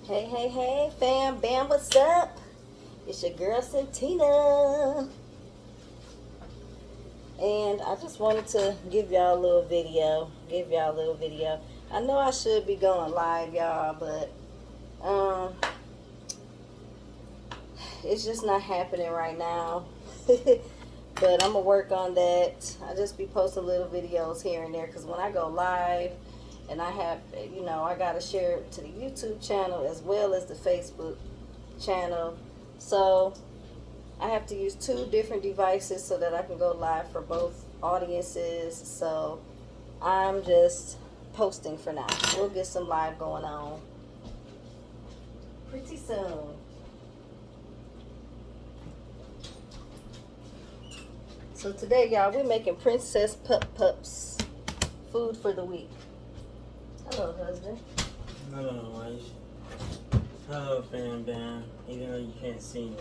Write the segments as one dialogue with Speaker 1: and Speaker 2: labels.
Speaker 1: Hey, hey, hey, fam, bam, what's up? It's your girl, Santina. And I just wanted to give y'all a little video. I know I should be going live, y'all, but it's just not happening right now. But I'm going to work on that. I just be posting little videos here and there because when I go live, and I have, I got to share it to the YouTube channel as well as the Facebook channel. So I have to use two different devices so that I can go live for both audiences. So I'm just posting for now. We'll get some live going on pretty soon. So today, y'all, we're making Princess Pups food for the week. Hello, husband.
Speaker 2: Hello, wife. Hello, fam bam. Even though you can't see me.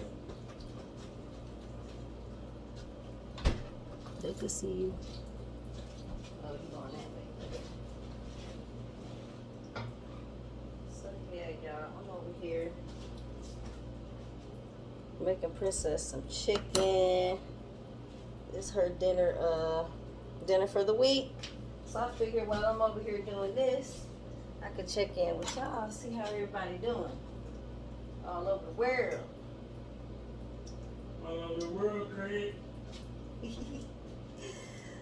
Speaker 1: They can see you. Oh, you going that way. So yeah, y'all, I'm over here making Princess some chicken. This is her dinner for the week. So I figured while I'm over here doing this, I could check in with y'all, see how everybody doing all over the world.
Speaker 2: All over the world, Craig.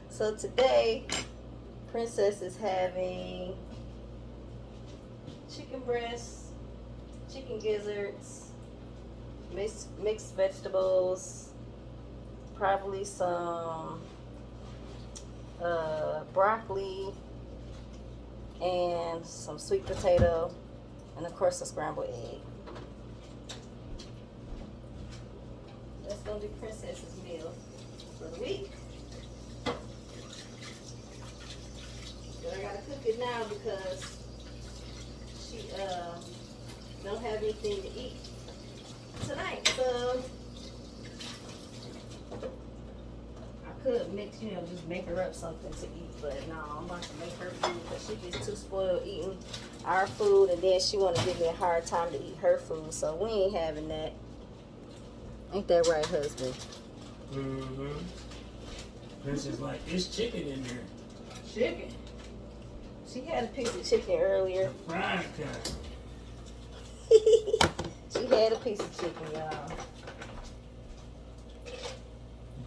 Speaker 1: So today, Princess is having chicken breasts, chicken gizzards, mixed vegetables, probably some broccoli, and some sweet potato, and of course a scrambled egg. That's gonna be Princess's meal for the week. But I gotta cook it now because she don't have anything to eat tonight. So I could mix, just make her up something to eat. But no, I'm about to make her food because she gets too spoiled eating our food, and then she want to give me a hard time to eat her food. So we ain't having that. Ain't that right, husband?
Speaker 2: Mm-hmm. Princess like, it's chicken in there.
Speaker 1: Chicken? She had a piece of chicken earlier.
Speaker 2: The fried kind.
Speaker 1: She had a piece of chicken, y'all.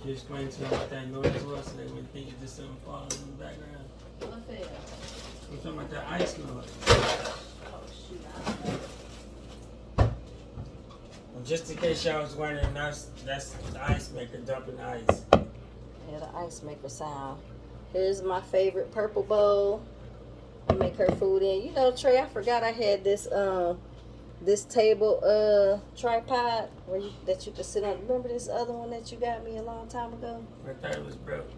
Speaker 2: You just explain to them what that noise was so they wouldn't think it's just something falling in the background.
Speaker 1: What fell?
Speaker 2: I'm talking about that ice noise.
Speaker 1: Oh, shoot. I don't know.
Speaker 2: Well, just in case y'all was wondering, that's the ice maker dumping the ice.
Speaker 1: Yeah, the ice maker sound. Here's my favorite purple bowl. I make her food in. Trey, I forgot I had this this table tripod that you could sit on. Remember this other one that you got me a long time ago?
Speaker 2: I thought it was broke.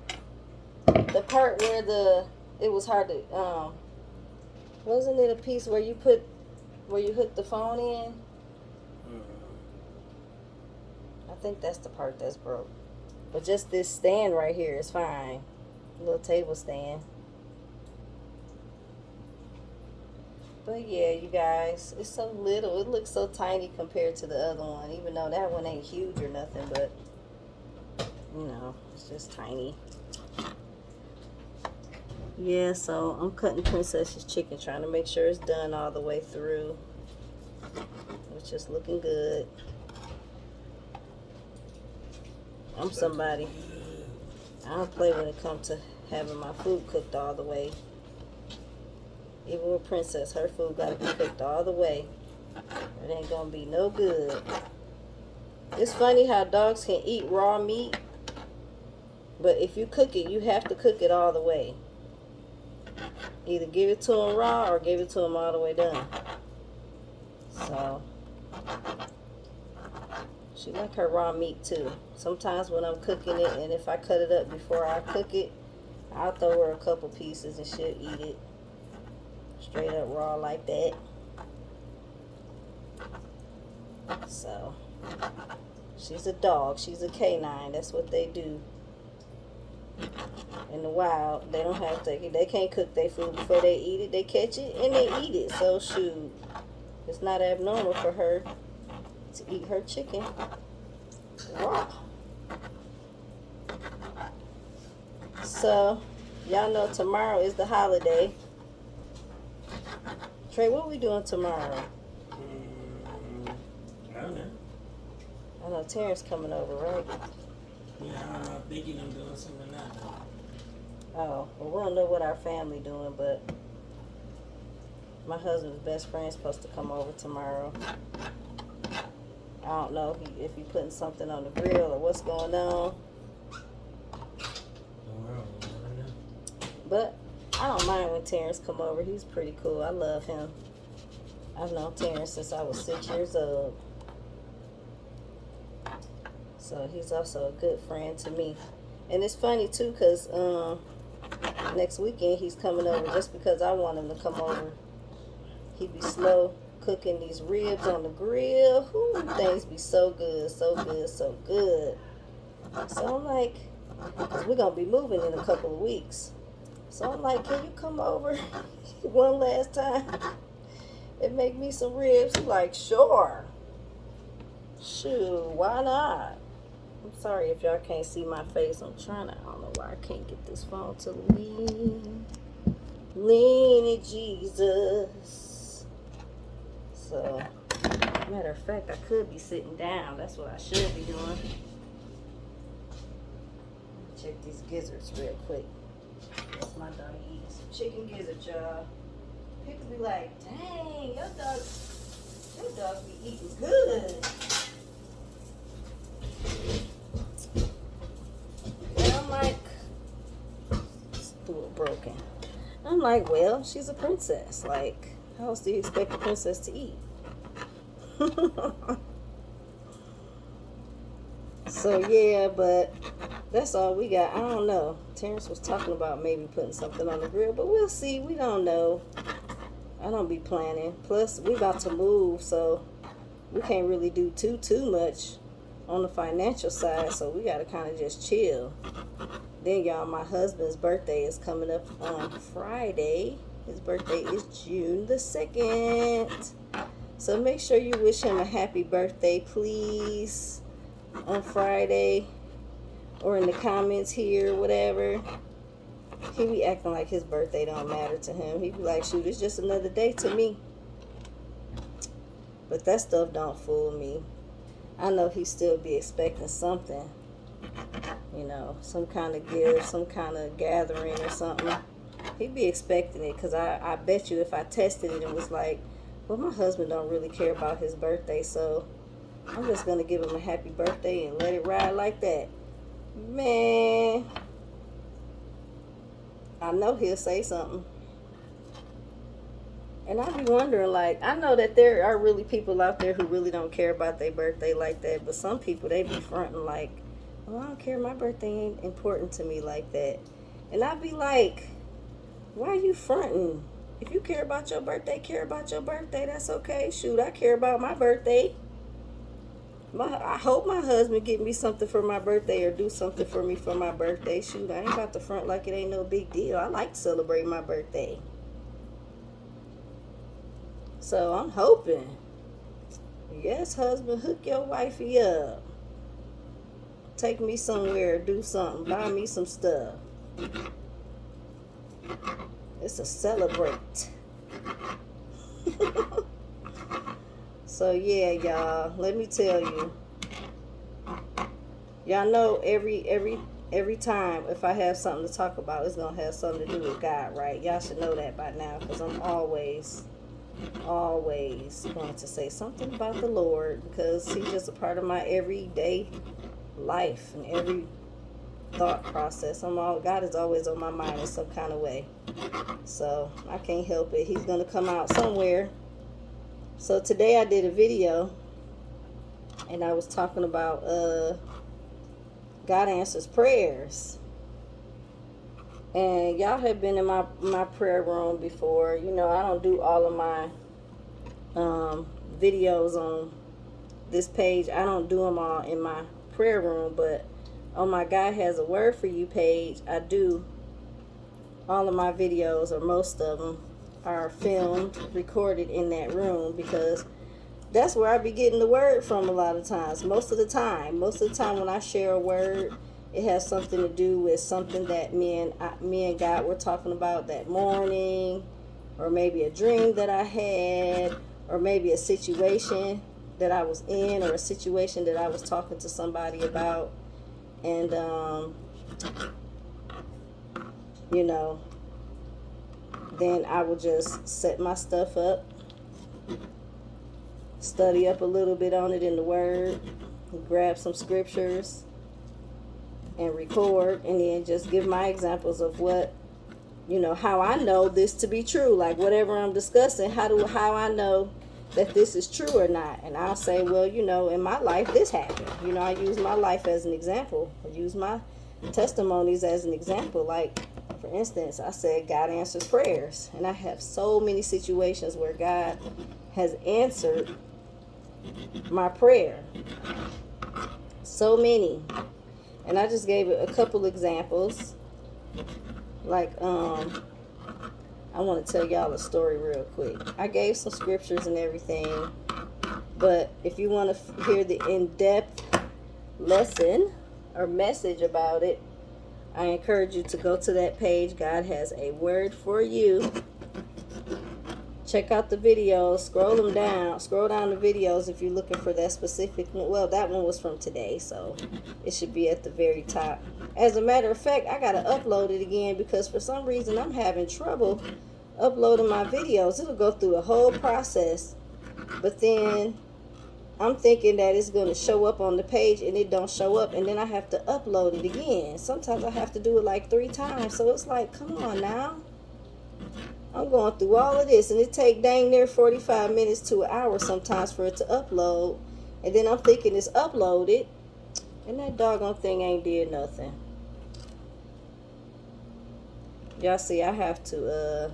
Speaker 1: The part where it was hard to wasn't it a piece where you hook the phone in? I think that's the part that's broke. But just this stand right here is fine. A little table stand. But yeah, you guys, it's so little. It looks so tiny compared to the other one, even though that one ain't huge or nothing, but it's just tiny. Yeah, so I'm cutting Princess's chicken, trying to make sure it's done all the way through. It's just looking good. I'm somebody. I don't play when it comes to having my food cooked all the way. Even with Princess, her food gotta be cooked all the way. It ain't gonna be no good. It's funny how dogs can eat raw meat, but if you cook it, you have to cook it all the way. Either give it to them raw or give it to them all the way done. So she like her raw meat too. Sometimes when I'm cooking it, and if I cut it up before I cook it, I'll throw her a couple pieces and she'll eat it straight up raw like that. So she's a dog. She's a canine. That's what they do. In the wild, they don't have to. They can't cook their food before they eat it. They catch it and they eat it. So shoot, It's not abnormal for her to eat her chicken raw. So, y'all know tomorrow is the holiday. Trey, what we doing tomorrow?
Speaker 2: I don't know.
Speaker 1: I know Terrence coming over, right?
Speaker 2: Yeah, I don't know. I'm thinking I'm doing something now.
Speaker 1: Oh, well, we don't know what our family doing, but my husband's best friend's supposed to come over tomorrow. I don't know if he putting something on the grill or what's going on. But I don't mind when Terrence come over. He's pretty cool. I love him. I've known Terrence since I was 6 years old. So he's also a good friend to me. And it's funny too, because next weekend he's coming over just because I want him to come over. He be slow cooking these ribs on the grill. Ooh, things be so good, so good, so good. So I'm like, because we're going to be moving in a couple of weeks. So I'm like, can you come over one last time and make me some ribs? He's like, sure. Shoot, why not? I'm sorry if y'all can't see my face. I don't know why I can't get this phone to lean. Lean in Jesus. So, matter of fact, I could be sitting down. That's what I should be doing. Check these gizzards real quick. That's my dog eating some chicken gizzards, y'all. People be like, dang, your dog be eating good. And I'm like, stool broken. I'm like, well, she's a princess. Like, how else do you expect a princess to eat? So yeah, but that's all we got. I don't know. Terrence was talking about maybe putting something on the grill, but we'll see. We don't know. I don't be planning. Plus, we about to move, so we can't really do too much on the financial side. So we gotta kind of just chill. Then y'all, my husband's birthday is coming up on Friday. His birthday is June the 2nd. So make sure you wish him a happy birthday, please, on Friday, or in the comments here, whatever. He be acting like his birthday don't matter to him. He be like, shoot, it's just another day to me. But that stuff don't fool me. I know he still be expecting something. You know, some kind of gift, some kind of gathering or something. He'd be expecting it, because I bet you if I tested it and was like, well, my husband don't really care about his birthday, so I'm just going to give him a happy birthday and let it ride like that. Man, I know he'll say something. And I be wondering, like, I know that there are really people out there who really don't care about their birthday like that, but some people, they be fronting like, oh, I don't care, my birthday ain't important to me like that. And I be like, why are you fronting? If you care about your birthday, care about your birthday. That's okay. Shoot, I care about my birthday. I hope my husband get me something for my birthday or do something for me for my birthday. Shoot, I ain't about to front like it ain't no big deal. I like to celebrate my birthday. So I'm hoping. Yes, husband, hook your wifey up. Take me somewhere, do something, buy me some stuff. It's a celebrate. So yeah, y'all, let me tell you. Y'all know every time if I have something to talk about, it's gonna have something to do with God, right? Y'all should know that by now, because I'm always going to say something about the Lord, because he's just a part of my everyday life and every thought process. God is always on my mind in some kind of way, so I can't help it. He's gonna come out somewhere. So today I did a video and I was talking about God answers prayers. And y'all have been in my prayer room before. You know, I don't do all of my videos on this page. I don't do them all in my prayer room, but on my God Has a Word for You page, I do all of my videos, or most of them, are filmed, recorded in that room, because that's where I be getting the word from a lot of times. Most of the time when I share a word, it has something to do with something that me and God were talking about that morning, or maybe a dream that I had, or maybe a situation that I was in, or a situation that I was talking to somebody about. And you know, then I would just set my stuff up, study up a little bit on it in the Word, grab some scriptures, and record, and then just give my examples of what, how I know this to be true. Like whatever I'm discussing, how I know that this is true or not. And I'll say, well, in my life this happened. I use my life as an example. I use my testimonies as an example. Like, for instance, I said God answers prayers, and I have so many situations where God has answered my prayer. So many. And I just gave a couple examples. Like, I want to tell y'all a story real quick. I gave some scriptures and everything, but if you want to hear the in-depth lesson or message about it, I encourage you to go to that page. God has a word for you. Check out the videos. Scroll down the videos if you're looking for that specific one. Well, that one was from today, so it should be at the very top. As a matter of fact, I gotta upload it again because for some reason I'm having trouble uploading my videos. It'll go through the whole process, but then I'm thinking that it's going to show up on the page and it don't show up, and then I have to upload it again. Sometimes I have to do it like 3 times, so it's like, come on now. I'm going through all of this, and it take dang near 45 minutes to an hour sometimes for it to upload, and then I'm thinking it's uploaded, and that doggone thing ain't did nothing. Y'all see, I have to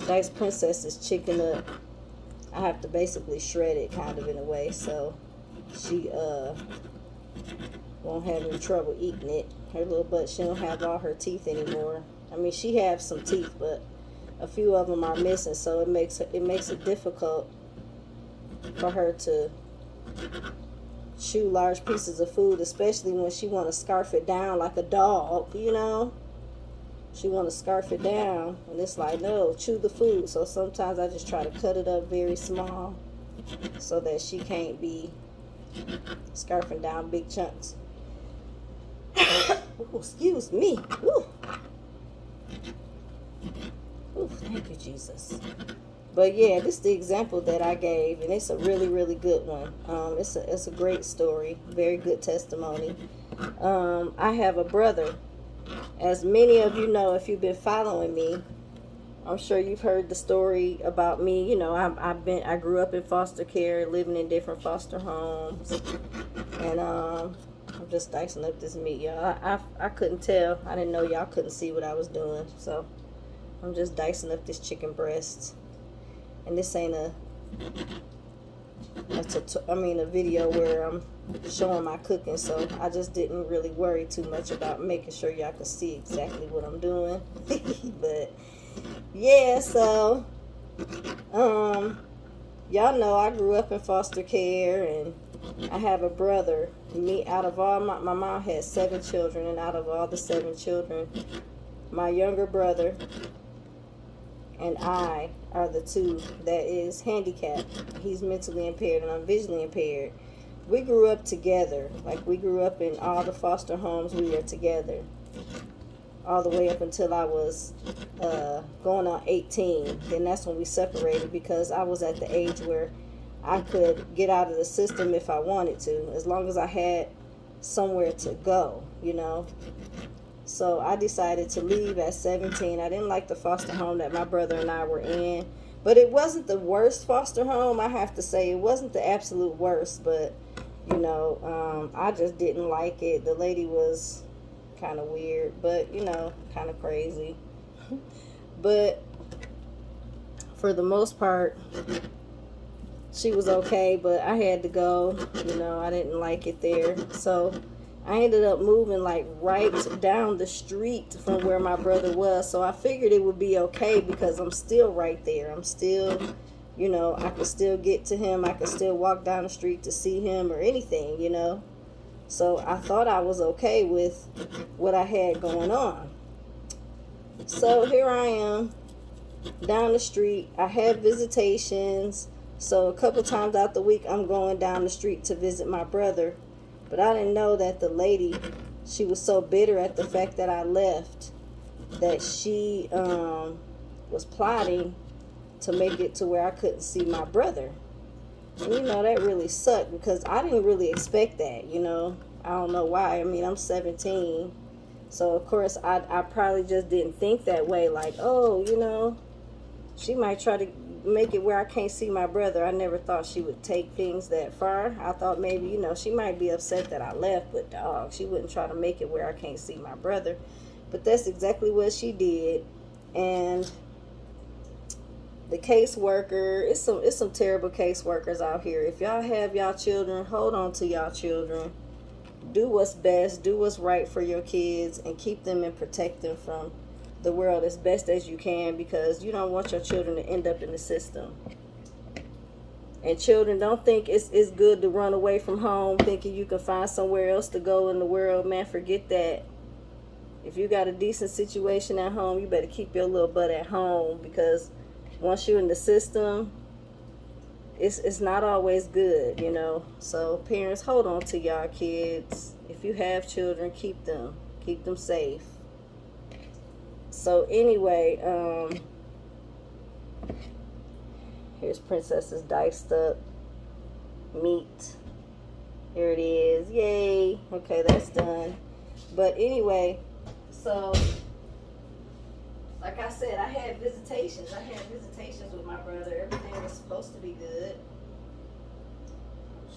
Speaker 1: dice Princess's chicken up. I have to basically shred it kind of in a way so she won't have any trouble eating it. Her little butt, she don't have all her teeth anymore. I mean, she has some teeth, but a few of them are missing, so it makes it difficult for her to chew large pieces of food, especially when she want to scarf it down like a dog, She want to scarf it down, and it's like, no, chew the food. So sometimes I just try to cut it up very small so that she can't be scarfing down big chunks. Ooh, excuse me. Ooh. Ooh, thank you, Jesus. But yeah, this is the example that I gave, and it's a really, really good one. It's a great story, very good testimony. I have a brother. As many of you know, if you've been following me, I'm sure you've heard the story about me. I grew up in foster care, living in different foster homes, and I'm just dicing up this meat, y'all. I couldn't tell. I didn't know y'all couldn't see what I was doing, so I'm just dicing up this chicken breast. And this ain't a video where I'm showing my cooking, so I just didn't really worry too much about making sure y'all could see exactly what I'm doing. But yeah, so y'all know I grew up in foster care, and I have a brother. Out of all my mom had 7 children, and out of all the 7 children, my younger brother and I are the 2 that is handicapped. He's mentally impaired and I'm visually impaired. We grew up together. Like, we grew up in all the foster homes. We were together all the way up until I was going on 18. Then that's when we separated, because I was at the age where I could get out of the system if I wanted to, as long as I had somewhere to go, So I decided to leave at 17. I didn't like the foster home that my brother and I were in. But it wasn't the worst foster home, I have to say. It wasn't the absolute worst, but, I just didn't like it. The lady was kind of weird, but, kind of crazy. But for the most part, she was okay, but I had to go. I didn't like it there. So I ended up moving like right down the street from where my brother was. So I figured it would be okay because I'm still right there. I'm still, I could still get to him. I could still walk down the street to see him or anything. So I thought I was okay with what I had going on. So here I am down the street. I have visitations. So a couple times out the week, I'm going down the street to visit my brother. But I didn't know that the lady, she was so bitter at the fact that I left that she was plotting to make it to where I couldn't see my brother. And that really sucked because I didn't really expect that, I don't know why. I mean, I'm 17. So, of course, I probably just didn't think that way. Like, oh, she might try to make it where I can't see my brother. I never thought she would take things that far. I thought maybe, she might be upset that I left, but dog, she wouldn't try to make it where I can't see my brother. But that's exactly what she did. And the caseworker, it's some terrible caseworkers out here. If y'all have y'all children, hold on to y'all children. Do what's best, do what's right for your kids, and keep them and protect them from the world as best as you can, because you don't want your children to end up in the system. And children, don't think it's good to run away from home thinking you can find somewhere else to go in the world. Man, forget that. If you got a decent situation at home, you better keep your little butt at home, because once you're in the system, it's not always good, So parents, hold on to y'all kids. If you have children, keep them safe. So anyway, here's Princess's diced up meat. Here it is. Yay. Okay, that's done. But anyway, so like I said, I had visitations. With my brother. Everything was supposed to be good.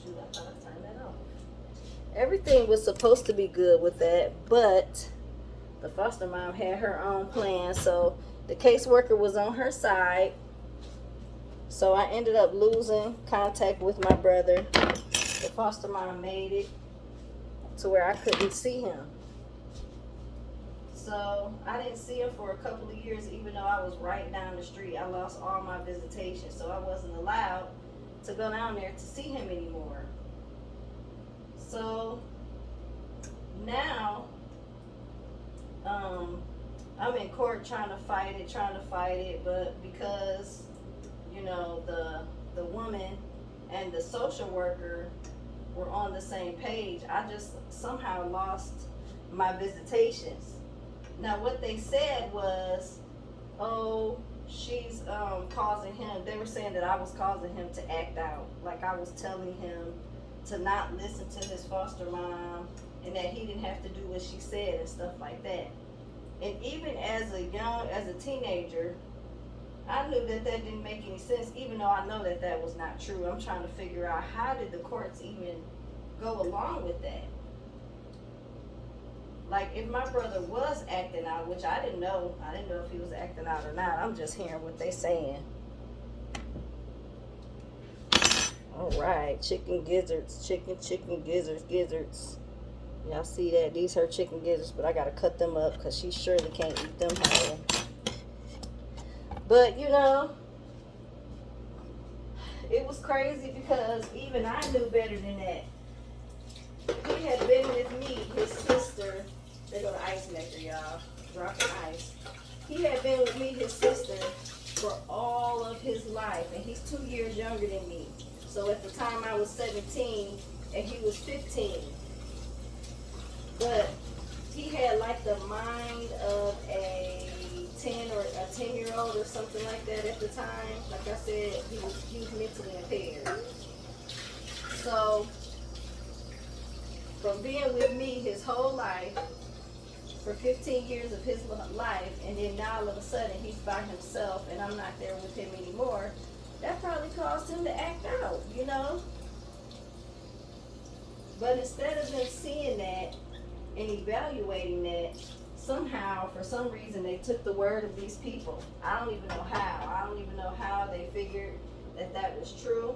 Speaker 1: Shoot, I thought I turned that off. Everything was supposed to be good with that, but the foster mom had her own plan. So the caseworker was on her side. So I ended up losing contact with my brother. The foster mom made it to where I couldn't see him. So I didn't see him for a couple of years, even though I was right down the street. I lost all my visitation, so I wasn't allowed to go down there to see him anymore. So now I'm in court trying to fight it, but because the woman and the social worker were on the same page, I just somehow lost my visitations. Now what they said was, oh, she's causing him, they were saying that I was causing him to act out, like I was telling him to not listen to his foster mom, and that he didn't have to do what she said and stuff like that. And even as a teenager, I knew that didn't make any sense, even though I know that was not true. I'm trying to figure out, how did the courts even go along with that? Like, if my brother was acting out, which I didn't know if he was acting out or not. I'm just hearing what they saying. All right, chicken gizzards, chicken gizzards. Y'all see that? These are chicken gizzards, but I gotta cut them up because she surely can't eat them whole. But it was crazy because even I knew better than that. He had been with me, his sister. They go to ice maker, y'all. Dropping ice. He had been with me, his sister, for all of his life, and he's 2 years younger than me. So at the time I was 17 and he was 15. But he had like the mind of a 10-year-old or something like that at the time. Like I said, he was mentally impaired. So from being with me his whole life, for 15 years of his life, and then now all of a sudden he's by himself and I'm not there with him anymore, that probably caused him to act out, But instead of them seeing that and evaluating that, somehow, for some reason, they took the word of these people. I don't even know how. I don't even know how they figured that was true.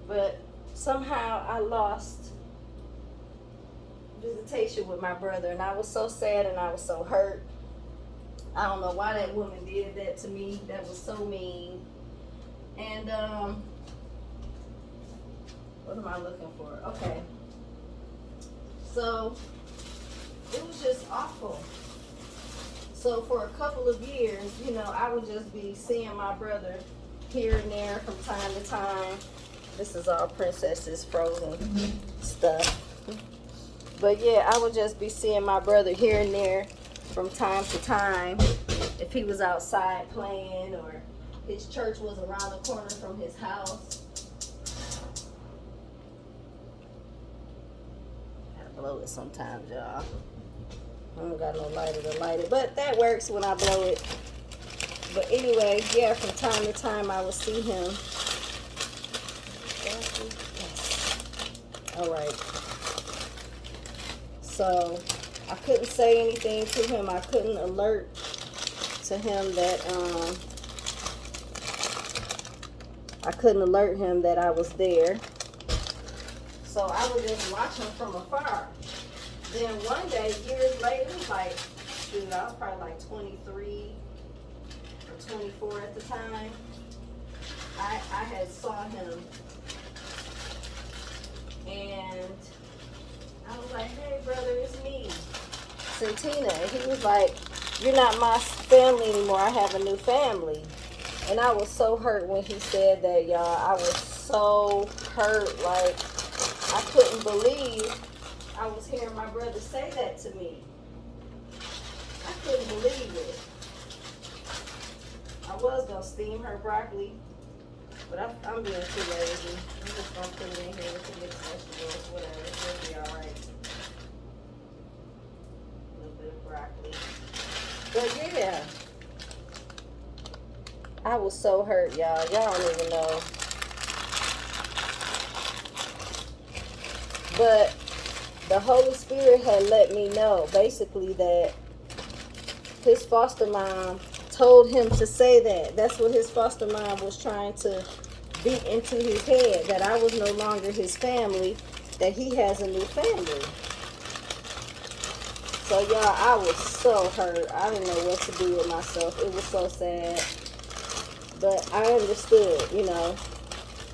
Speaker 1: But somehow I lost visitation with my brother, and I was so sad and I was so hurt. I don't know why that woman did that to me. That was so mean. And what am I looking for? Okay. So it was just awful. So for a couple of years, you know, I would just be seeing my brother here and there from time to time. This is all Princess's Frozen stuff. But yeah, I would just be seeing my brother here and there from time to time. If he was outside playing or his church was around the corner from his house. Gotta blow it sometimes, y'all. I don't got no lighter to light it, but that works when I blow it. But anyway, yeah, from time to time I would see him. All right. So I couldn't say anything to him. I couldn't alert to him that I couldn't alert him that I was there. So I would just watch him from afar. Then one day, years later, it was like, shoot, I was probably like 23 or 24 at the time. I had saw him, and I was like, hey brother, it's me, Santina. And he was like, you're not my family anymore, I have a new family. And I was so hurt when he said that, y'all. I was so hurt, like, I couldn't believe I was hearing my brother say that to me. I couldn't believe it. I was going to steam her broccoli, but I'm being too lazy. I'm just going to put it in here with the mixed vegetables, whatever. It'll be alright. A little bit of broccoli. But yeah, I was so hurt, y'all. Y'all don't even know. But the Holy Spirit had let me know, basically, that his foster mom told him to say that. That's what his foster mom was trying to beat into his head, that I was no longer his family, that he has a new family. So, y'all, I was so hurt. I didn't know what to do with myself. It was so sad. But I understood, you know.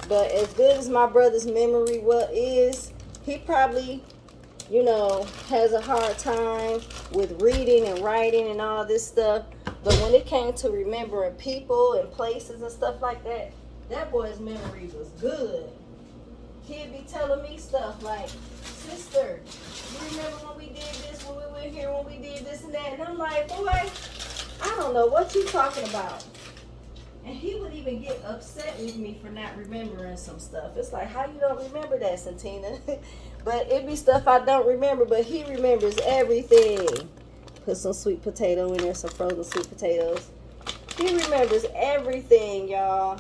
Speaker 1: But as good as my brother's memory is, he probably, you know, has a hard time with reading and writing and all this stuff. But when it came to remembering people and places and stuff like that, that boy's memory was good. He'd be telling me stuff like, sister, you remember when we did this, when we went here, when we did this and that? And I'm like, boy, I don't know what you talking about. And he would even get upset with me for not remembering some stuff. It's like, how you don't remember that, Santina? But it be stuff I don't remember, but he remembers everything. Put some sweet potato in there, some frozen sweet potatoes. He remembers everything, y'all.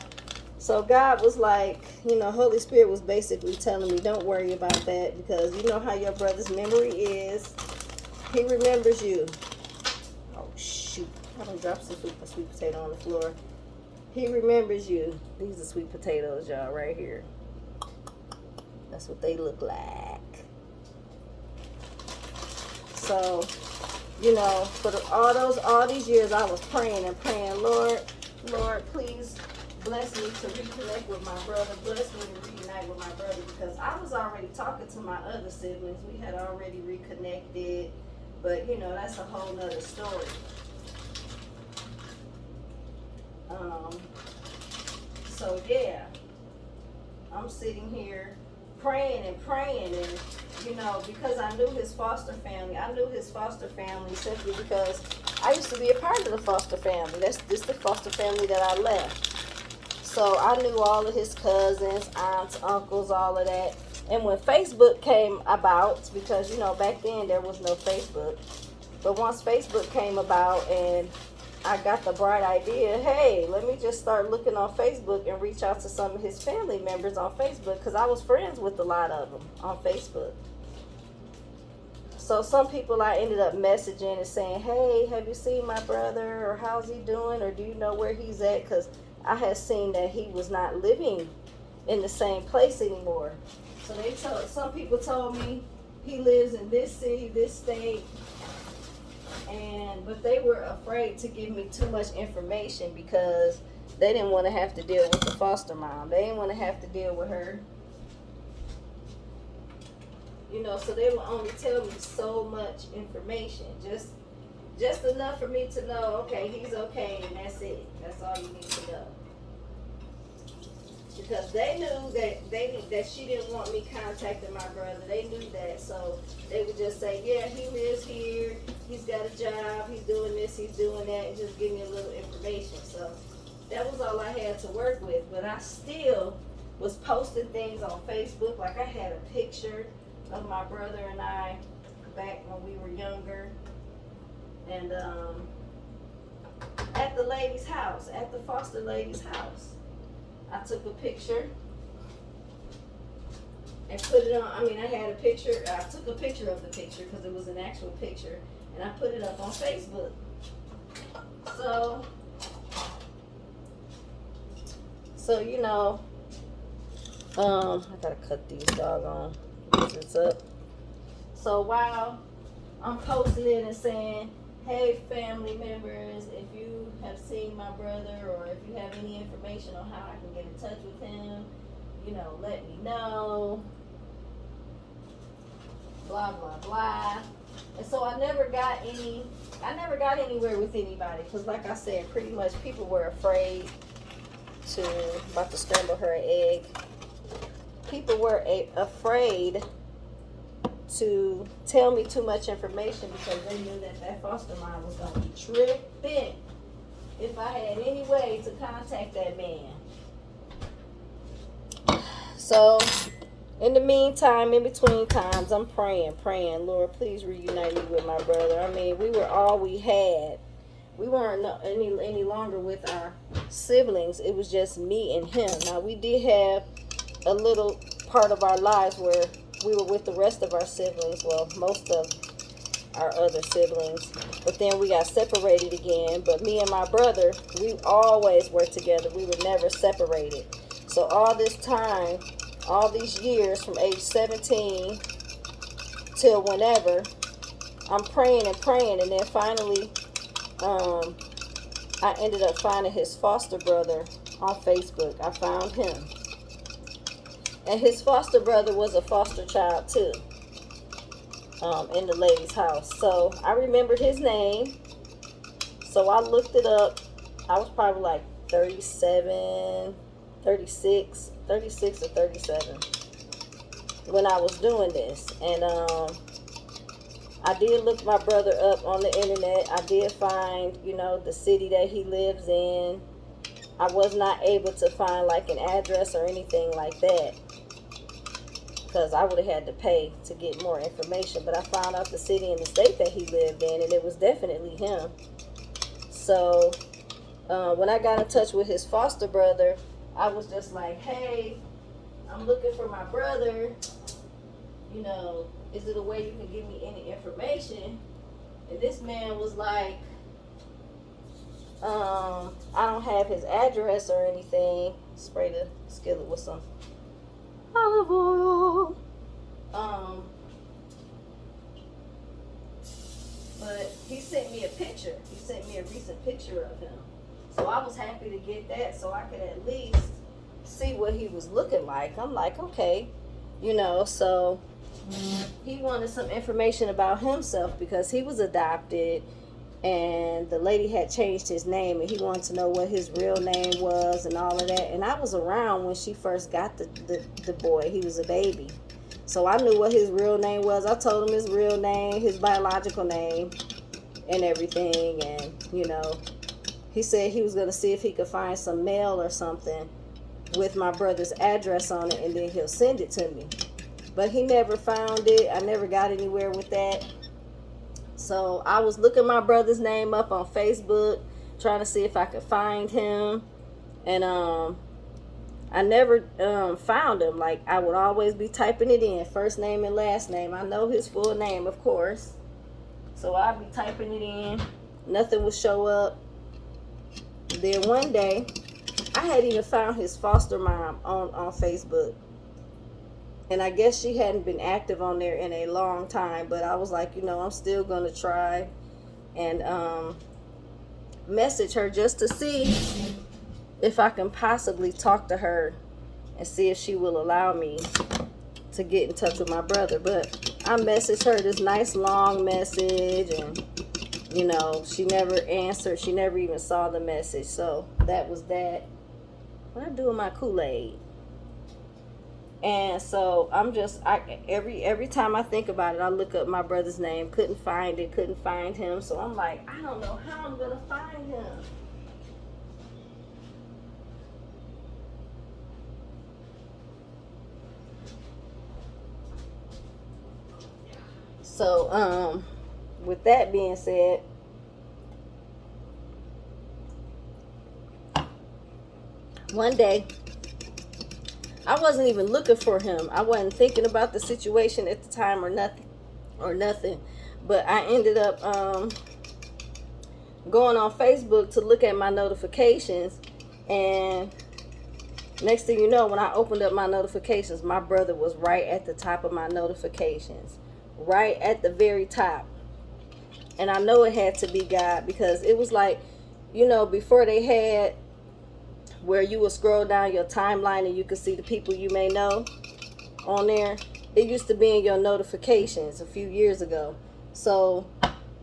Speaker 1: So God was like, you know, Holy Spirit was basically telling me, don't worry about that, because you know how your brother's memory is. He remembers you. Oh, shoot. I done dropped some sweet potato on the floor. He remembers you. These are sweet potatoes, y'all, right here. That's what they look like. So, you know, for all these years, I was praying and praying, Lord, please bless me to reconnect with my brother. Bless me to reunite with my brother, because I was already talking to my other siblings. We had already reconnected, but you know, that's a whole nother story. So yeah, I'm sitting here praying and you know, because I knew his foster family. I knew his foster family simply because I used to be a part of the foster family. That's just the foster family that I left. So I knew all of his cousins, aunts, uncles, all of that. And when Facebook came about, because you know, back then there was no Facebook, but once Facebook came about and I got the bright idea, hey, let me just start looking on Facebook and reach out to some of his family members on Facebook, because I was friends with a lot of them on Facebook. So some people I ended up messaging and saying, hey, have you seen my brother, or how's he doing, or do you know where he's at? Because I had seen that he was not living in the same place anymore. So some people told me he lives in this city, this state, but they were afraid to give me too much information because they didn't want to have to deal with the foster mom. They didn't want to have to deal with her. You know, so they will only tell me so much information, just enough for me to know, okay, he's okay, and that's it. That's all you need to know. Because they knew that she didn't want me contacting my brother. They knew that, so they would just say, yeah, he lives here, he's got a job, he's doing this, he's doing that, and just give me a little information. So that was all I had to work with. But I still was posting things on Facebook. Like I had a picture of my brother and I back when we were younger, and at the lady's house, at the foster lady's house, I took a picture and put it on. I mean, I had a picture. I took a picture of the picture because it was an actual picture, and I put it up on Facebook. So you know, I gotta cut these doggone pictures up. So while I'm posting it and saying, hey, family members, if you have seen my brother or if you have any information on how I can get in touch with him, you know, let me know. Blah, blah, blah. And so I never got anywhere with anybody because, like I said, pretty much people were afraid about to scramble her egg. People were afraid to tell me too much information because they knew that foster mom was going to be tripping if I had any way to contact that man. So, in the meantime, in between times, I'm praying, Lord, please reunite me with my brother. I mean, we were all we had. We weren't any longer with our siblings. It was just me and him. Now, we did have a little part of our lives where we were with the rest of our siblings, well, most of our other siblings, but then we got separated again. But me and my brother, we always worked together. We were never separated. So all this time, all these years from age 17 till whenever, I'm praying, and then finally I ended up finding his foster brother on Facebook. I found him. And his foster brother was a foster child too, in the lady's house. So I remembered his name. So I looked it up. I was probably like 36 or 37 when I was doing this. And I did look my brother up on the internet. I did find, you know, the city that he lives in. I was not able to find like an address or anything like that, because I would have had to pay to get more information. But I found out the city and the state that he lived in, and it was definitely him. So when I got in touch with his foster brother, I was just like, hey, I'm looking for my brother. You know, is it a way you can give me any information? And this man was like, I don't have his address or anything. Spray the skillet with some olive oil. But he sent me a picture. He sent me a recent picture of him. So I was happy to get that so I could at least see what he was looking like. I'm like, okay, you know, so he wanted some information about himself because he was adopted and the lady had changed his name, and he wanted to know what his real name was and all of that. And I was around when she first got the boy. He was a baby. So I knew what his real name was. I told him his real name, his biological name, and everything. And, you know, he said he was going to see if he could find some mail or something with my brother's address on it, and then he'll send it to me. But he never found it. I never got anywhere with that. So I was looking my brother's name up on Facebook, trying to see if I could find him. And I never found him. Like, I would always be typing it in, first name and last name. I know his full name, of course. So I'd be typing it in. Nothing would show up. Then one day, I had even found his foster mom on Facebook. And I guess she hadn't been active on there in a long time, but I was like, I'm still gonna try and message her just to see if I can possibly talk to her and see if she will allow me to get in touch with my brother. But I messaged her this nice long message, and she never answered. She never even saw the message. So that was that. What I do with my Kool-Aid? And so I'm just, every time I think about it, I look up my brother's name. Couldn't find it. Couldn't find him. So I'm like, I don't know how I'm gonna find him. So with that being said, one day I wasn't even looking for him. I wasn't thinking about the situation at the time or nothing. But I ended up going on Facebook to look at my notifications, and next thing you know, when I opened up my notifications, my brother was right at the top of my notifications, right at the very top. And I know it had to be God, because it was like, before they had where you would scroll down your timeline and you could see the people you may know on there. It used to be in your notifications a few years ago. So,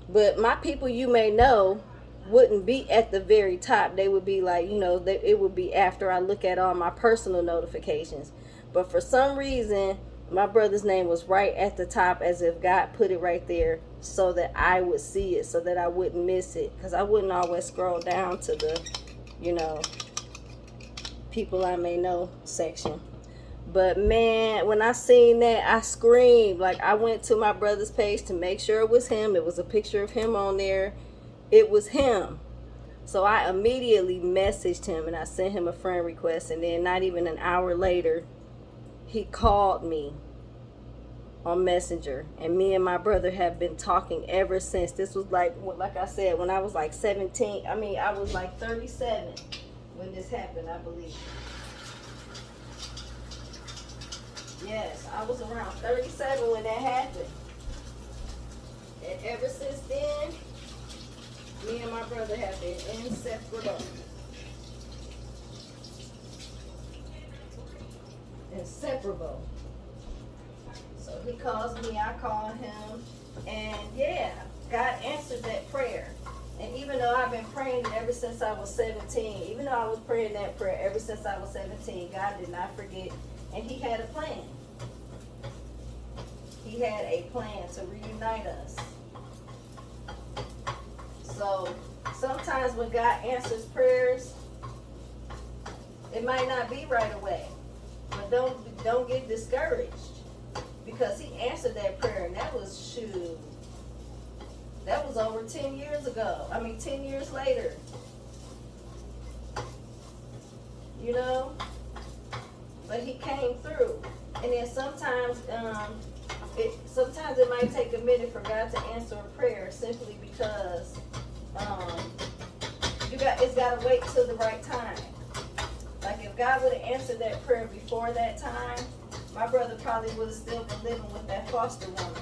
Speaker 1: but my people you may know wouldn't be at the very top. They would be like, it would be after I look at all my personal notifications. But for some reason, my brother's name was right at the top, as if God put it right there so that I would see it, so that I wouldn't miss it. Because I wouldn't always scroll down to the, people I may know section. But man, when I seen that, I screamed. Like, I went to my brother's page to make sure it was him. It was a picture of him on there. It was him. So I immediately messaged him and I sent him a friend request. And then not even an hour later, he called me on Messenger. And me and my brother have been talking ever since. This was like I said, when I was like 17. I was like 37 when this happened, I believe. Yes, I was around 37 when that happened. And ever since then, me and my brother have been inseparable. Inseparable. So he calls me, I call him, and yeah, God answered that prayer. And even though I've been praying it ever since I was 17, even though I was praying that prayer ever since I was 17, God did not forget, and he had a plan. He had a plan to reunite us. So sometimes when God answers prayers, it might not be right away. But don't get discouraged, because he answered that prayer, and that was that was over 10 years ago. 10 years later. But he came through. And then sometimes it might take a minute for God to answer a prayer, simply because it's got to wait till the right time. Like, if God would have answered that prayer before that time, my brother probably would have still been living with that foster woman.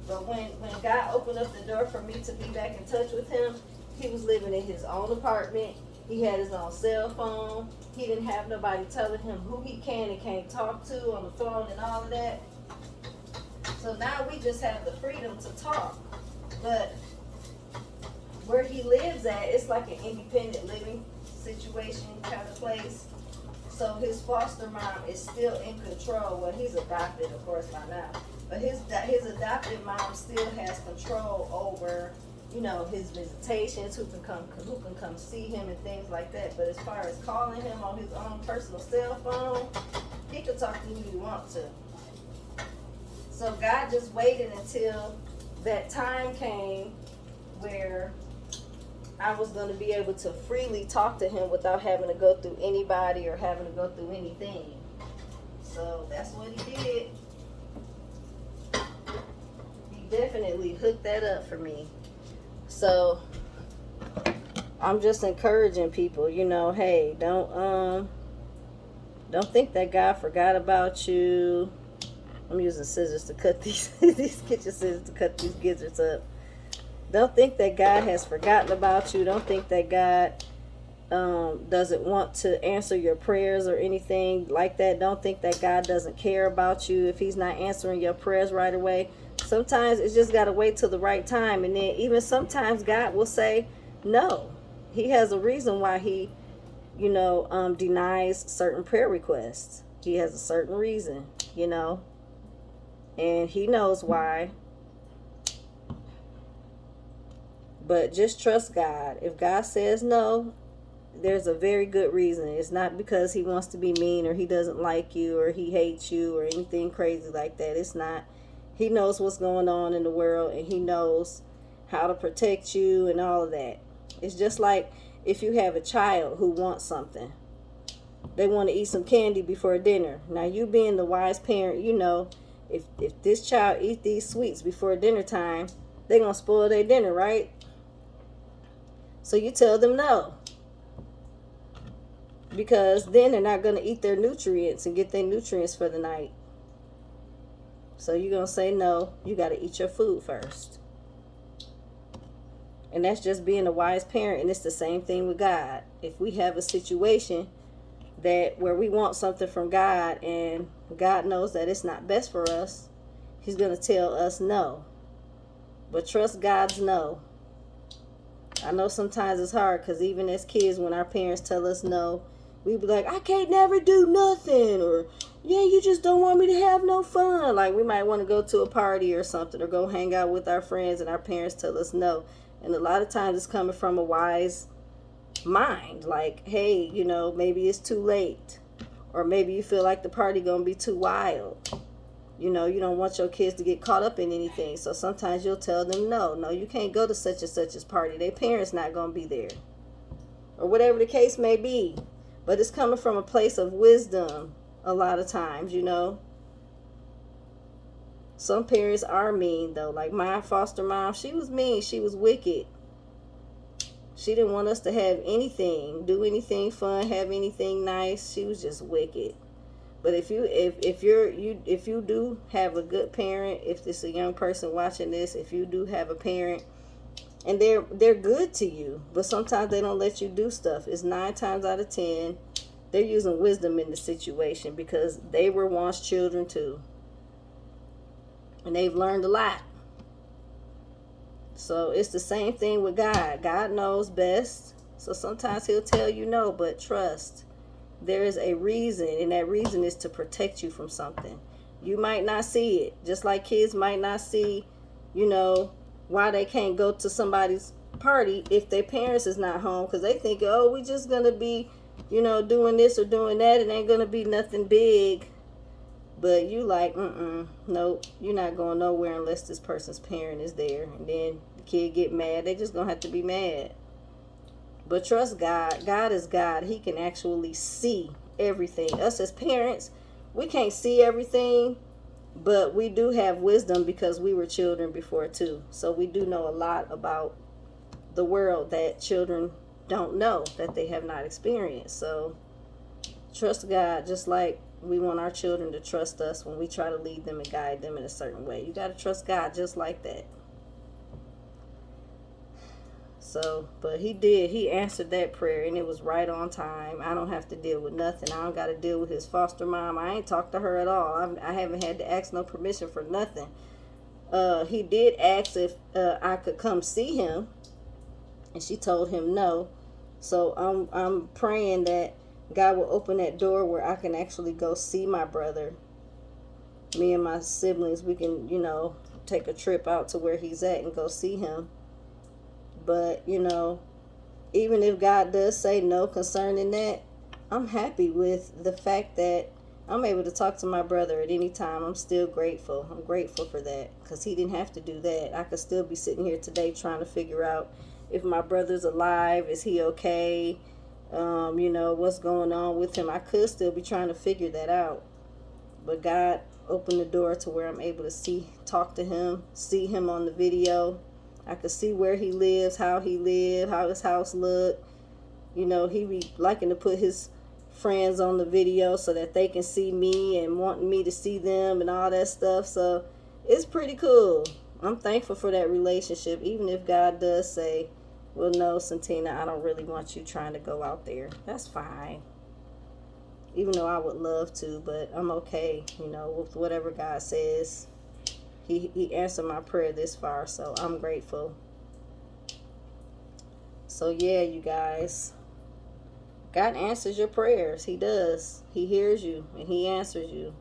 Speaker 1: But when God opened up the door for me to be back in touch with him, he was living in his own apartment. He had his own cell phone. He didn't have nobody telling him who he can and can't talk to on the phone and all of that. So now we just have the freedom to talk. But where he lives at, it's like an independent living situation kind of place. So his foster mom is still in control. Well, he's adopted, of course, by now. But his adopted mom still has control over, his visitations, who can come see him and things like that. But as far as calling him on his own personal cell phone, he can talk to who he wants to. So God just waited until that time came where I was going to be able to freely talk to him without having to go through anybody or having to go through anything. So that's what he did. He definitely hooked that up for me. So I'm just encouraging people, hey, don't think that God forgot about you. I'm using scissors to cut these these kitchen scissors to cut these gizzards up. Don't think that God has forgotten about you. Don't think that God doesn't want to answer your prayers or anything like that. Don't think that God doesn't care about you if he's not answering your prayers right away. Sometimes it's just got to wait till the right time. And then even sometimes God will say no. He has a reason why he, denies certain prayer requests. He has a certain reason, and he knows why. But just trust God. If God says no, there's a very good reason. It's not because he wants to be mean or he doesn't like you or he hates you or anything crazy like that. It's not. He knows what's going on in the world and he knows how to protect you and all of that. It's just like if you have a child who wants something. They want to eat some candy before dinner. Now you being the wise parent, if this child eat these sweets before dinner time, they're going to spoil their dinner, right? So you tell them no. Because then they're not going to eat their nutrients and get their nutrients for the night. So you're going to say no. You got to eat your food first. And that's just being a wise parent. And it's the same thing with God. If we have a situation that where we want something from God and God knows that it's not best for us, he's going to tell us no. But trust God's no. I know sometimes it's hard because even as kids, when our parents tell us no, we be like, I can't never do nothing. Or, yeah, you just don't want me to have no fun. Like we might want to go to a party or something or go hang out with our friends and our parents tell us no. And a lot of times it's coming from a wise mind. Like, hey, maybe it's too late. Or maybe you feel like the party going to be too wild. You don't want your kids to get caught up in anything. So sometimes you'll tell them, no, you can't go to such and such's party. Their parents not going to be there. Or whatever the case may be. But it's coming from a place of wisdom a lot of times, Some parents are mean, though. Like my foster mom, she was mean. She was wicked. She didn't want us to have anything, do anything fun, have anything nice. She was just wicked. But if you do have a good parent, if it's a young person watching this, if you do have a parent and they're good to you, but sometimes they don't let you do stuff, it's 9 times out of 10 they're using wisdom in the situation because they were once children too. And they've learned a lot. So it's the same thing with God. God knows best. So sometimes he'll tell you no, but trust. There is a reason, and that reason is to protect you from something. You might not see it. Just like kids might not see, why they can't go to somebody's party if their parents is not home. Because they think, oh, we just going to be, doing this or doing that. It ain't going to be nothing big. But you like, nope, you're not going nowhere unless this person's parent is there. And then the kid get mad. They just going to have to be mad. But trust God. God is God. He can actually see everything. Us as parents, we can't see everything. But we do have wisdom because we were children before too. So we do know a lot about the world that children don't know, that they have not experienced. So trust God just like we want our children to trust us when we try to lead them and guide them in a certain way. You got to trust God just like that. So, but he answered that prayer and it was right on time. I don't have to deal with nothing. I don't got to deal with his foster mom. I ain't talked to her at all. I haven't had to ask no permission for nothing. He did ask if I could come see him, and she told him no. So I'm praying that God will open that door where I can actually go see my brother. Me and my siblings, we can, take a trip out to where he's at and go see him. But, even if God does say no concerning that, I'm happy with the fact that I'm able to talk to my brother at any time. I'm still grateful. I'm grateful for that because he didn't have to do that. I could still be sitting here today trying to figure out if my brother's alive, is he okay? What's going on with him. I could still be trying to figure that out. But God opened the door to where I'm able to talk to him, see him on the video. I could see where he lives, how he lived, how his house looked. He be liking to put his friends on the video so that they can see me and wanting me to see them and all that stuff. So it's pretty cool. I'm thankful for that relationship, even if God does say, well, no, Santina, I don't really want you trying to go out there. That's fine. Even though I would love to, but I'm okay, you know, with whatever God says. He answered my prayer this far, so I'm grateful. So yeah, you guys, God answers your prayers. He does. He hears you and he answers you.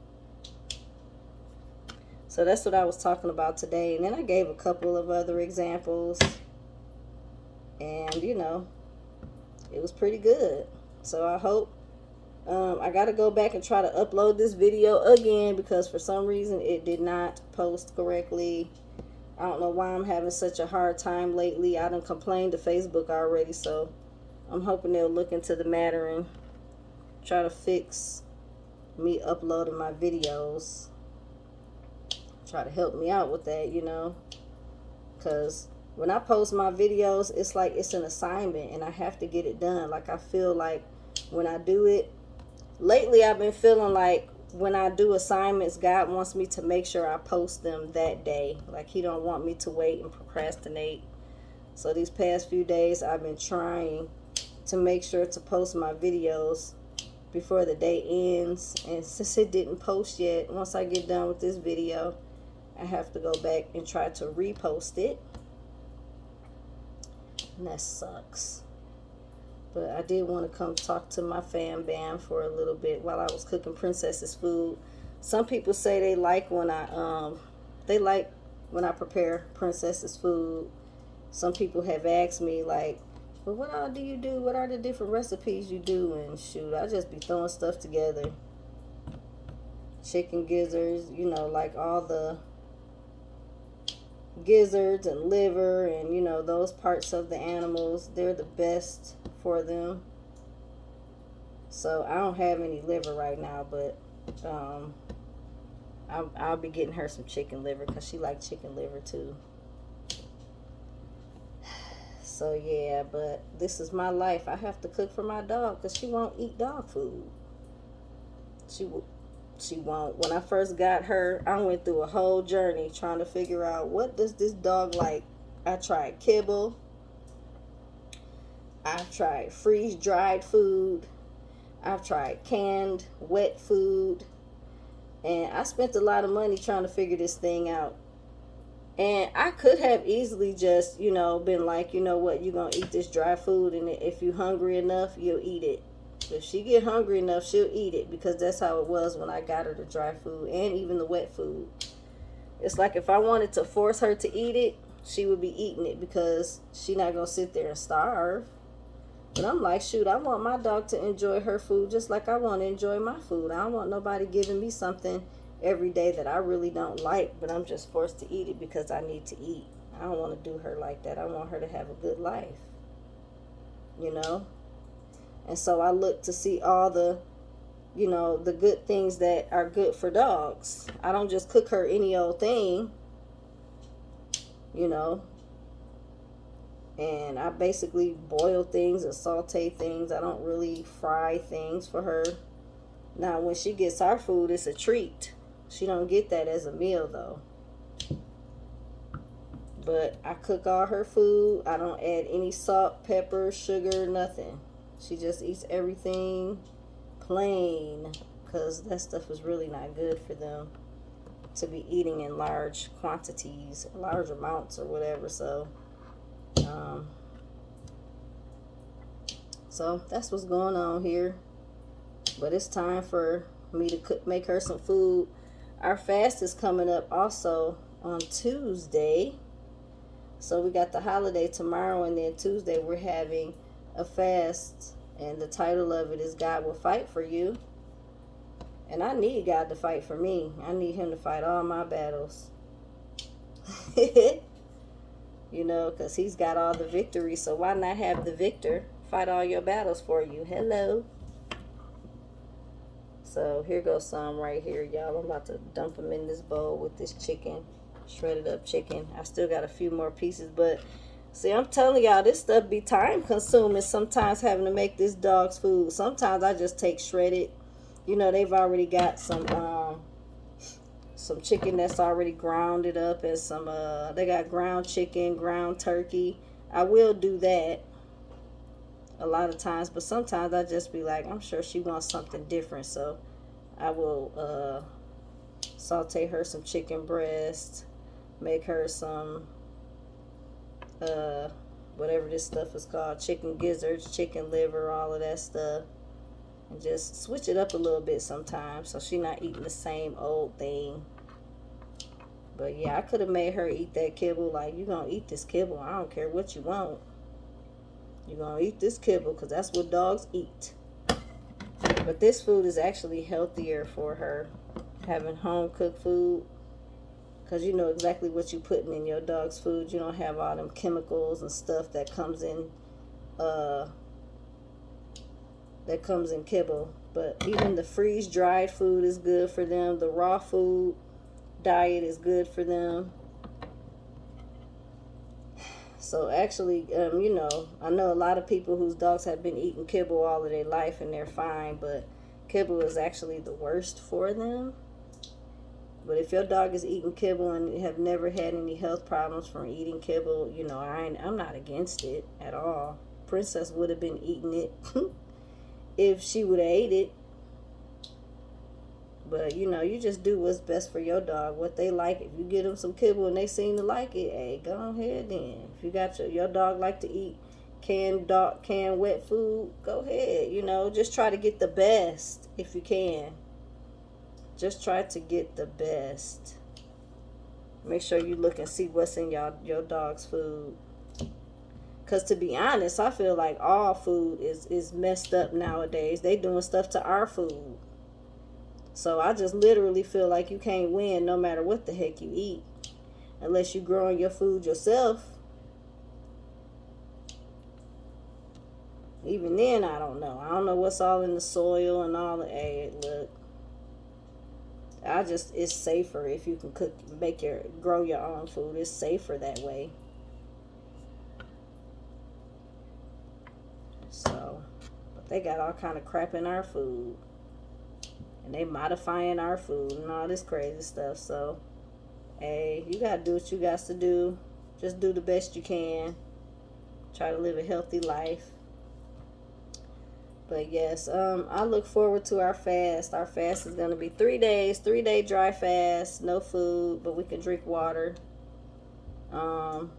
Speaker 1: So that's what I was talking about today. And then I gave a couple of other examples. And, you know, it was pretty good. So I hope, I got to go back and try to upload this video again because for some reason it did not post correctly. I don't know why I'm having such a hard time lately. I done complained to Facebook already, so I'm hoping they'll look into the matter and try to fix me uploading my videos. Try to help me out with that, you know, because when I post my videos, it's like it's an assignment and I have to get it done. Like I feel like when I do it, lately I've been feeling like when I do assignments, God wants me to make sure I post them that day. Like he don't want me to wait and procrastinate. So these past few days I've been trying to make sure to post my videos before the day ends. And since it didn't post yet, once I get done with this video, I have to go back and try to repost it. And that sucks. But I did want to come talk to my fam bam for a little bit while I was cooking Princess's food. Some people say they like when I prepare Princess's food. Some people have asked me like, well, what all do you do? What are the different recipes you do? And shoot, I just be throwing stuff together. Chicken gizzards, you know, like all the gizzards and liver and, you know, those parts of the animals. They're the best for them. So I don't have any liver right now, but I'll be getting her some chicken liver because she likes chicken liver too. So yeah, but this is my life. I have to cook for my dog because she won't eat dog food. She won't. When I first got her, I went through a whole journey trying to figure out what does this dog like. I tried kibble. I've tried freeze-dried food. I've tried canned, wet food. And I spent a lot of money trying to figure this thing out. And I could have easily just, you know, been like, you know what, you're going to eat this dry food. And if you're hungry enough, you'll eat it. If she get hungry enough, she'll eat it. Because that's how it was when I got her the dry food and even the wet food. It's like if I wanted to force her to eat it, she would be eating it because she's not going to sit there and starve. But I'm like, shoot, I want my dog to enjoy her food just like I want to enjoy my food. I don't want nobody giving me something every day that I really don't like, but I'm just forced to eat it because I need to eat. I don't want to do her like that. I want her to have a good life, you know? And so I look to see all the, you know, the good things that are good for dogs. I don't just cook her any old thing, you know? And I basically boil things and saute things. I don't really fry things for her. Now, when she gets our food, it's a treat. She don't get that as a meal, though. But I cook all her food. I don't add any salt, pepper, sugar, nothing. She just eats everything plain. Because that stuff is really not good for them to be eating in large quantities, large amounts or whatever. So that's what's going on here. But it's time for me to make her some food. Our fast is coming up also on Tuesday. So we got the holiday tomorrow, and then Tuesday we're having a fast. And the title of it is God Will Fight For You. And I need God to fight for me. I need him to fight all my battles. You know, because he's got all the victory. So why not have the victor fight all your battles for you? Hello. So here goes some right here, y'all. I'm about to dump them in this bowl with this chicken. Shredded up chicken. I still got a few more pieces, but See, I'm telling y'all, this stuff be time consuming sometimes having to make this dog's food. Sometimes I just take shredded. You know, they've already got some chicken that's already grounded up, and some they got ground chicken, ground turkey. I will do that a lot of times, but sometimes I just be like, I'm sure she wants something different, so I will saute her some chicken breast, make her some whatever this stuff is called, chicken gizzards, chicken liver, all of that stuff, and just switch it up a little bit sometimes so she not eating the same old thing. But yeah, I could have made her eat that kibble. Like, you gonna eat this kibble, I don't care what you want, you gonna eat this kibble because that's what dogs eat. But this food is actually healthier for her, having home cooked food, because you know exactly what you're putting in your dog's food. You don't have all them chemicals and stuff that comes in kibble. But even the freeze dried food is good for them. The raw food diet is good for them. So actually, you know, I know a lot of people whose dogs have been eating kibble all of their life and they're fine, but kibble is actually the worst for them. But if your dog is eating kibble and have never had any health problems from eating kibble, you know, I'm not against it at all. Princess would have been eating it if she would have ate it. But, you know, you just do what's best for your dog, what they like. If you get them some kibble and they seem to like it, hey, go ahead then. If you got your dog like to eat canned wet food, go ahead. You know, just try to get the best if you can. Just try to get the best. Make sure you look and see what's in your dog's food. Because to be honest, I feel like all food is messed up nowadays. They doing stuff to our food. So I just literally feel like you can't win no matter what the heck you eat. Unless you're growing your food yourself. Even then, I don't know. I don't know what's all in the soil and all the, hey, look. It's safer if you can grow your own food. It's safer that way. So, but they got all kind of crap in our food. And they modifying our food and all this crazy stuff. So, hey, you got to do what you got to do. Just do the best you can. Try to live a healthy life. But yes, I look forward to our fast. Our fast is going to be 3 days, 3-day dry fast, no food, but we can drink water. You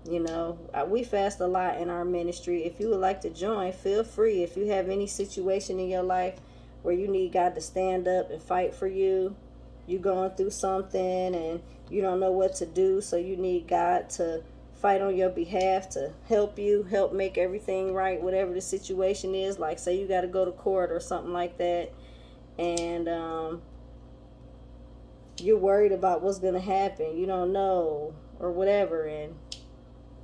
Speaker 1: know, we fast a lot in our ministry. If you would like to join, feel free. If you have any situation in your life where you need God to stand up and fight for you, you're going through something and you don't know what to do, so you need God to fight on your behalf to help make everything right, whatever the situation is. Like, say you got to go to court or something like that, and you're worried about what's going to happen, you don't know, or whatever, and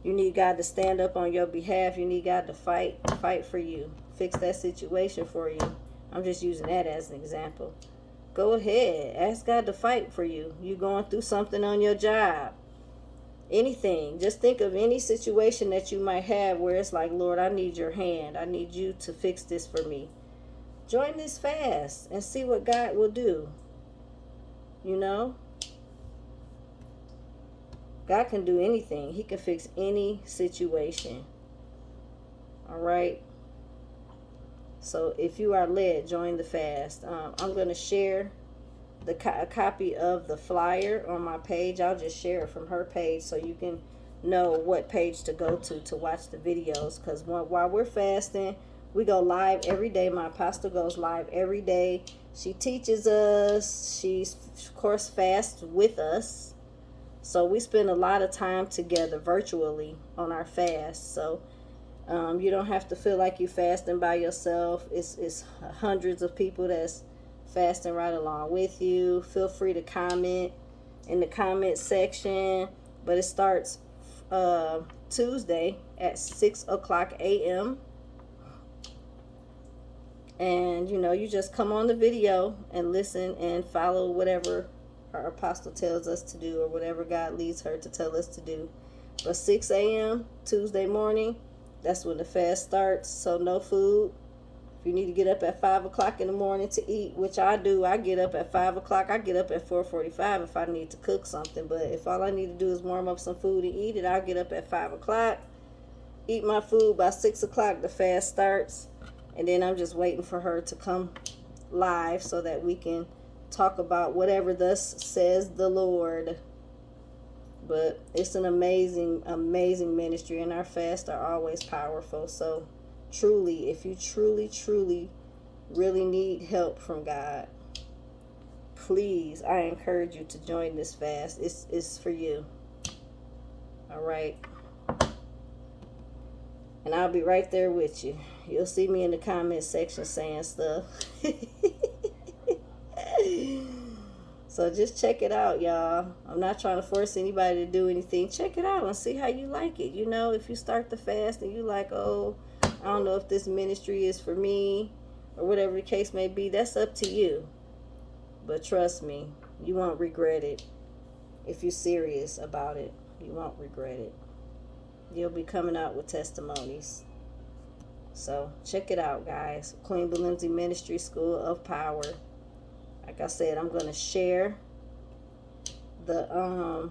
Speaker 1: you need God to stand up on your behalf. You need God to fight for you, fix that situation for you. I'm just using that as an example. Go ahead, ask God to fight for you. You going through something on your job, anything. Just think of any situation that you might have where it's like, Lord, I need your hand. I need you to fix this for me. Join this fast and see what God will do. You know? God can do anything. He can fix any situation. All right? So if you are led, join the fast. I'm going to share a copy of the flyer on my page. I'll just share it from her page so you can know what page to go to watch the videos. Because while we're fasting, we go live every day. My apostle goes live every day. She teaches us. She's, of course, fasts with us. So we spend a lot of time together virtually on our fast. So you don't have to feel like you're fasting by yourself. It's hundreds of people that's fasting right along with you. Feel free to comment in the comment section. But it starts Tuesday at 6 o'clock a.m. And, you know, you just come on the video and listen and follow whatever our apostle tells us to do, or whatever God leads her to tell us to do. But 6 a.m. Tuesday morning, that's when the fast starts. So no food. If you need to get up at 5 o'clock in the morning to eat, which I do, I get up at 5 o'clock. I get up at 4:45 if I need to cook something. But if all I need to do is warm up some food and eat it, I'll get up at 5 o'clock. Eat my food by 6 o'clock. The fast starts. And then I'm just waiting for her to come live so that we can talk about whatever thus says the Lord. But it's an amazing, amazing ministry, and our fasts are always powerful. So truly, if you truly really need help from God, please, I encourage you to join this fast. It's for you. All right. And I'll be right there with you. You'll see me in the comment section saying stuff. So just check it out, y'all. I'm not trying to force anybody to do anything. Check it out and see how you like it. You know, if you start the fast and you like, oh, I don't know if this ministry is for me or whatever the case may be, that's up to you. But trust me, you won't regret it. If you're serious about it, you won't regret it. You'll be coming out with testimonies. So check it out, guys. Queen Belindsey Ministry School of Power. Like I said, I'm going to share the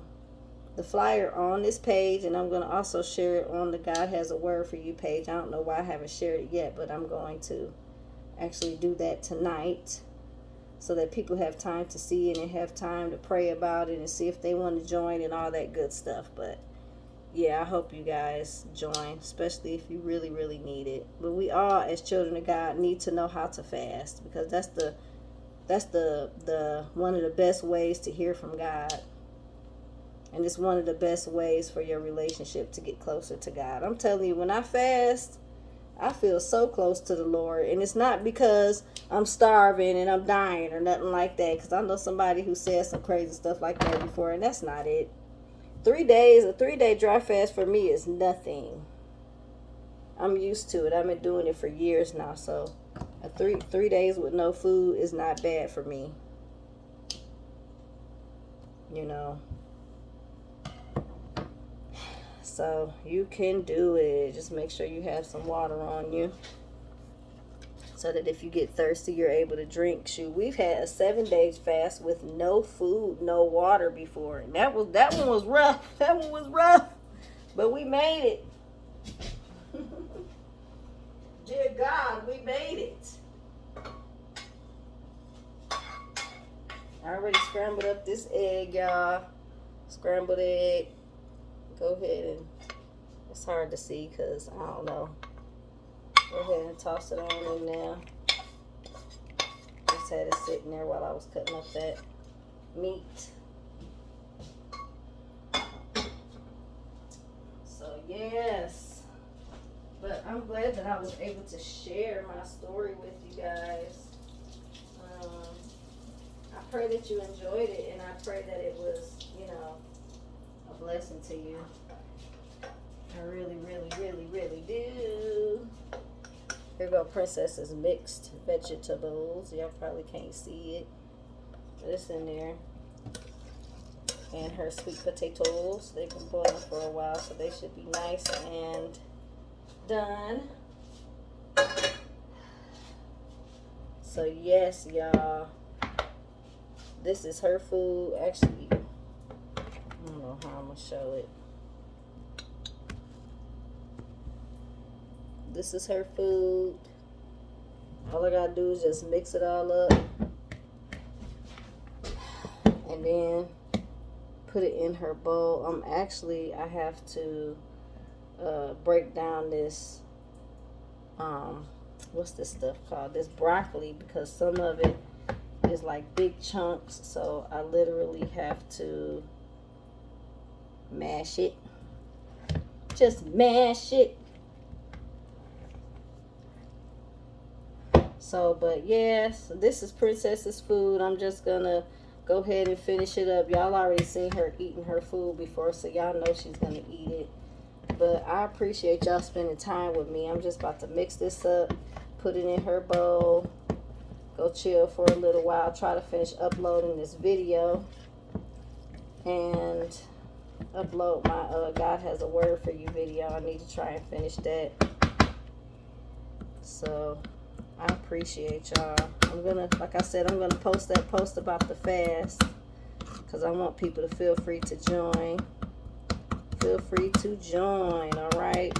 Speaker 1: flyer on this page, and I'm going to also share it on the God Has a Word for You page. I don't know why I haven't shared it yet, but I'm going to actually do that tonight so that people have time to see it and have time to pray about it and see if they want to join and all that good stuff. But yeah, I hope you guys join, especially if you really need it. But we all, as children of God, need to know how to fast, because that's the one of the best ways to hear from God. And it's one of the best ways for your relationship to get closer to God. I'm telling you, when I fast, I feel so close to the Lord. And it's not because I'm starving and I'm dying or nothing like that, because I know somebody who said some crazy stuff like that before, and that's not it. 3 days, a 3-day dry fast for me is nothing. I'm used to it. I've been doing it for years now, so a three days with no food is not bad for me. You know. So you can do it. Just make sure you have some water on you, so that if you get thirsty, you're able to drink. Shoot, we've had a 7-day fast with no food, no water before, and that one was rough. That one was rough, but we made it. Dear God, we made it. I already scrambled up this egg, y'all. Scrambled egg. Go ahead and, it's hard to see because I don't know. Go ahead and toss it on in there. Just had it sitting there while I was cutting up that meat. So yes. But I'm glad that I was able to share my story with you guys. I pray that you enjoyed it, and I pray that it was, a blessing to you. I really do. Here go Princess's mixed vegetables. Y'all probably can't see it, but it's in there. And her sweet potatoes. They've been boiling for a while, so they should be nice and done. So yes, y'all, this is her food. Actually, I don't know how I'm gonna show it. This is her food. All I gotta do is just mix it all up and then put it in her bowl. I have to break down this, what's this stuff called? This broccoli, because some of it is like big chunks, so I literally have to mash it. Just mash it. So, but yes, this is Princess's food. I'm just gonna go ahead and finish it up. Y'all already seen her eating her food before, so y'all know she's gonna eat it. But I appreciate y'all spending time with me. I'm just about to mix this up, put it in her bowl, go chill for a little while, try to finish uploading this video. And upload my God Has a Word for You video. I need to try and finish that. So I appreciate y'all. I'm gonna, like I said, I'm gonna post that post about the fast, because I want people to feel free to join. Feel free to join, all right?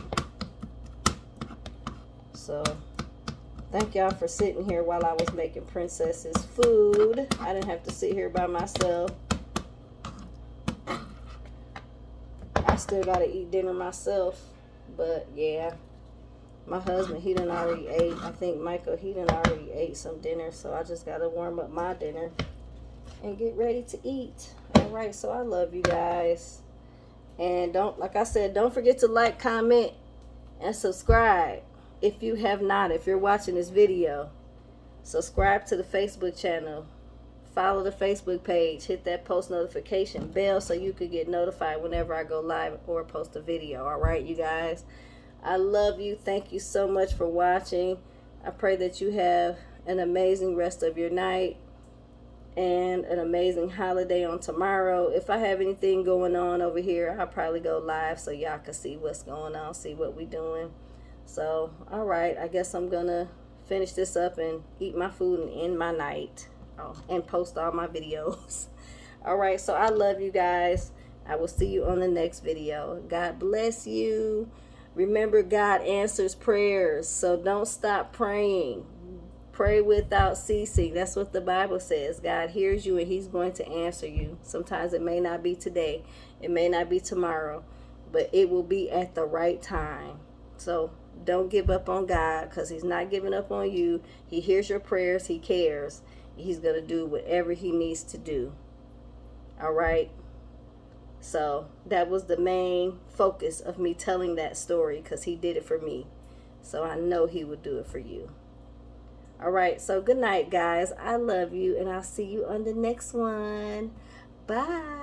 Speaker 1: So thank y'all for sitting here while I was making Princess's food. I didn't have to sit here by myself. I still gotta eat dinner myself, but yeah, my husband, he done already ate. I think Michael, he done already ate some dinner, so I just gotta warm up my dinner and get ready to eat. All right, so I love you guys, and don't, like I said, don't forget to like, comment, and subscribe if you have not. If you're watching this video, subscribe to the Facebook channel. Follow the Facebook page. Hit that post notification bell so you could get notified whenever I go live or post a video. All right, you guys. I love you. Thank you so much for watching. I pray that you have an amazing rest of your night and an amazing holiday on tomorrow. If I have anything going on over here, I'll probably go live so y'all can see what's going on, see what we doing. So, all right. I guess I'm going to finish this up and eat my food and end my night. And post all my videos. All right, so I love you guys. I will see you on the next video. God bless you. Remember, God answers prayers, so don't stop praying. Pray without ceasing. That's what the Bible says. God hears you and he's going to answer you. Sometimes it may not be today, it may not be tomorrow, but it will be at the right time. So don't give up on God, because he's not giving up on you. He hears your prayers. He cares. He's going to do whatever he needs to do. All right. So that was the main focus of me telling that story, because he did it for me. So I know he would do it for you. All right. So good night, guys. I love you, and I'll see you on the next one. Bye.